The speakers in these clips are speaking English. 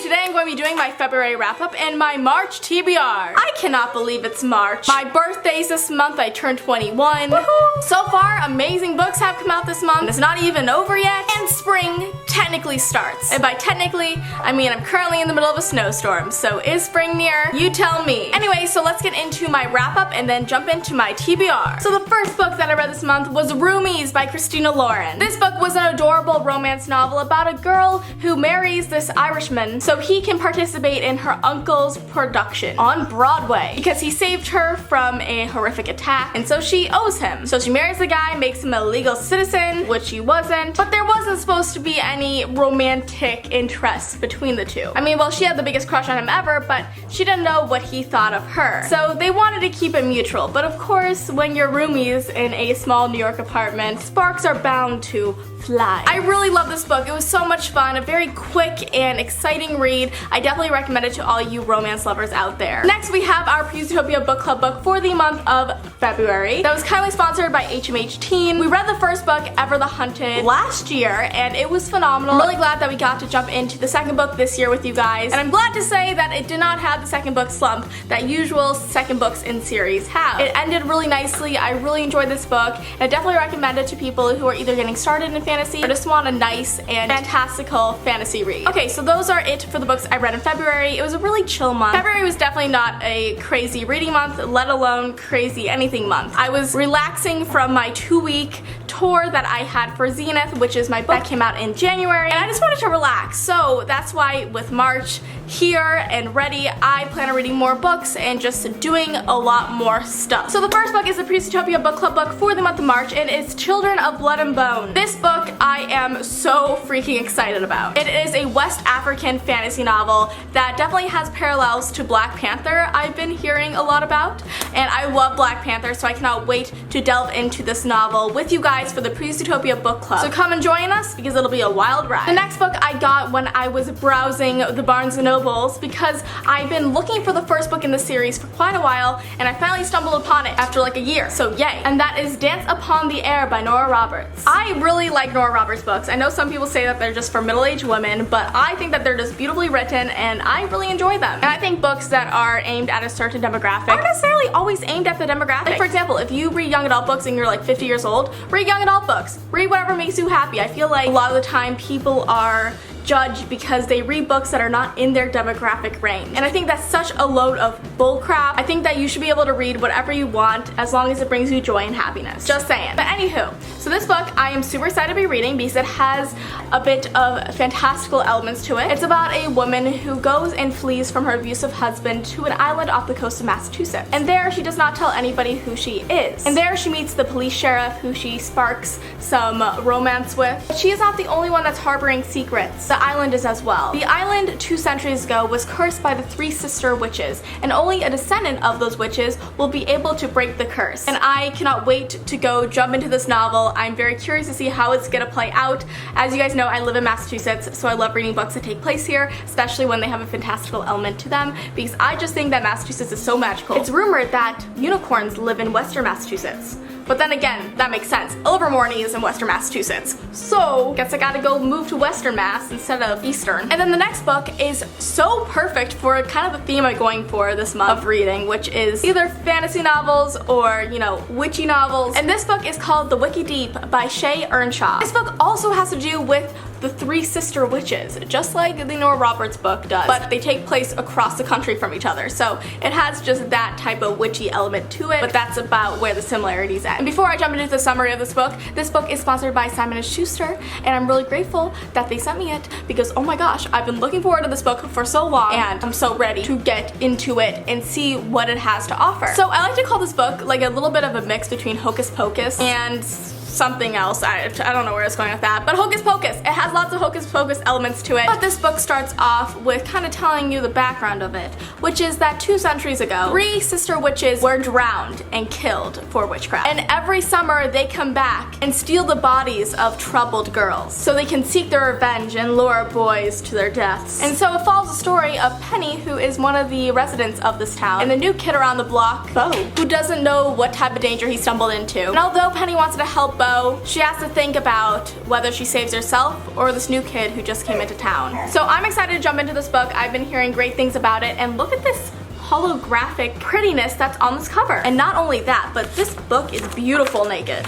today I'm going to be doing my February wrap-up and my March TBR. I cannot believe it's March. My birthday's this month, I turned 21. Woohoo! So far, amazing books have come out this month. It's not even over yet, and spring technically starts. And by technically, I mean I'm currently in the middle of a snowstorm, so is spring near? You tell me. Anyway, so let's get into my wrap-up and then jump into my TBR. So the first book that I read this month was Roomies by Christina Lauren. This book was an adorable romance novel about a girl who marries this Irishman so he can participate in her uncle's production on Broadway because he saved her from a horrific attack, and so she owes him. So she marries the guy, makes him a legal citizen, which he wasn't, but there wasn't supposed to be any romantic interest between the two. I mean, well, she had the biggest crush on him ever, but she didn't know what he thought of her. So they wanted to keep it mutual, but of course, when you're roomies in a small New York apartment, sparks are bound to fly. I really love this book. It was so much fun, a very quick and exciting read. I definitely recommend it to all you romance lovers out there. Next, we have our Utopia book club book for the month of February. That was kindly sponsored by HMH Teen. We read the first book, Ever the Hunted, last year, and it was phenomenal. I'm really glad that we got to jump into the second book this year with you guys, and I'm glad to say that it did not have the second book slump that usual second books in series have. It ended really nicely. I really enjoyed this book, and I definitely recommend it to people who are either getting started in fantasy or just want a nice and fantastical fantasy read. Okay, so those are it for the books I read in February. It was a really chill month. February was definitely not a crazy reading month, let alone crazy anything month. I was relaxing from my 2-week tour that I had for ZENITH, which is my book that came out in January, and I just wanted to relax. So that's why with March here and ready, I plan on reading more books and just doing a lot more stuff. So the first book is the Utopia book club book for the month of March, and it's Children of Blood and Bone. This book I am so freaking excited about. It is a West African fantasy novel that definitely has parallels to Black Panther I've been hearing a lot about, and I love Black Panther, so I cannot wait to delve into this novel with you guys for the Utopia book club. So come and join us because it'll be a wild ride. The next book I got when I was browsing the Barnes & Nobles because I've been looking for the first book in the series for quite a while, and I finally stumbled upon it after like a year, so yay. And that is Dance Upon the Air by Nora Roberts. I really like Nora Roberts books. I know some people say that they're just for middle-aged women, but I think that they're just beautifully written and I really enjoy them. And I think books that are aimed at a certain demographic aren't necessarily always aimed at the demographic. Like for example, if you read young adult books and you're like 50 years old, read young adult books. Read whatever makes you happy. I feel like a lot of the time people are judged because they read books that are not in their demographic range. And I think that's such a load of bullcrap. I think that you should be able to read whatever you want as long as it brings you joy and happiness. Just saying. But anywho, so this book I am super excited to be reading because it has a bit of fantastical elements to it. It's about a woman who goes and flees from her abusive husband to an island off the coast of Massachusetts. And there she does not tell anybody who she is. And there she meets the police sheriff who she sparks some romance with. But she is not the only one that's harboring secrets. The island is as well. The island 2 centuries ago was cursed by the 3 sister witches, and only a descendant of those witches will be able to break the curse. And I cannot wait to go jump into this novel. I'm very curious to see how it's gonna play out. As you guys know, I live in Massachusetts, so I love reading books that take place here, especially when they have a fantastical element to them, because I just think that Massachusetts is so magical. It's rumored that unicorns live in Western Massachusetts. But then again, that makes sense. Ilvermorny is in Western Massachusetts. So, guess I gotta go move to Western Mass instead of Eastern. And then the next book is so perfect for kind of the theme I'm going for this month of reading, which is either fantasy novels or, you know, witchy novels. And this book is called The Wiki Deep by Shay Earnshaw. This book also has to do with the 3 sister witches, just like the Nora Roberts book does, but they take place across the country from each other. So it has just that type of witchy element to it, but that's about where the similarities end. And before I jump into the summary of this book is sponsored by Simon & Schuster, and I'm really grateful that they sent me it because, oh my gosh, I've been looking forward to this book for so long, and I'm so ready to get into it and see what it has to offer. So I like to call this book like a little bit of a mix between Hocus Pocus and something else. I don't know where it's going with that, but Hocus Pocus. It has lots of Hocus Pocus elements to it, but this book starts off with kind of telling you the background of it, which is that 2 centuries ago, 3 sister witches were drowned and killed for witchcraft. And every summer they come back and steal the bodies of troubled girls so they can seek their revenge and lure boys to their deaths. And so it follows the story of Penny, who is one of the residents of this town, and the new kid around the block, Bo, who doesn't know what type of danger he stumbled into. And although Penny wants to help bow. She has to think about whether she saves herself or this new kid who just came into town. So I'm excited to jump into this book. I've been hearing great things about it, and look at this holographic prettiness that's on this cover. And not only that, but this book is beautiful naked.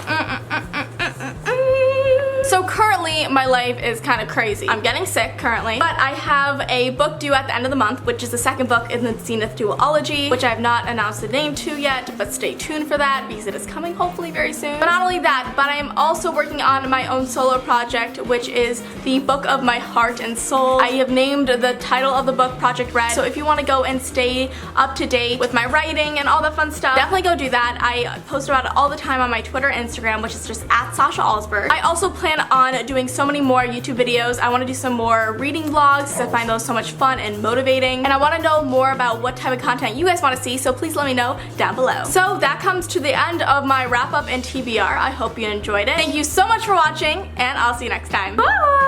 So currently, my life is kind of crazy. I'm getting sick currently, but I have a book due at the end of the month, which is the second book in the ZENITH duology, which I have not announced the name to yet, but stay tuned for that because it is coming hopefully very soon. But not only that, but I am also working on my own solo project, which is the book of my heart and soul. I have named the title of the book Project Red, so if you want to go and stay up to date with my writing and all that fun stuff, definitely go do that. I post about it all the time on my Twitter and Instagram, which is just at Sasha Alsberg. I also plan on doing so many more YouTube videos. I want to do some more reading vlogs because I find those so much fun and motivating, and I want to know more about what type of content you guys want to see, so please let me know down below. So that comes to the end of my wrap up and TBR. I hope you enjoyed it. Thank you so much for watching, and I'll see you next time. Bye!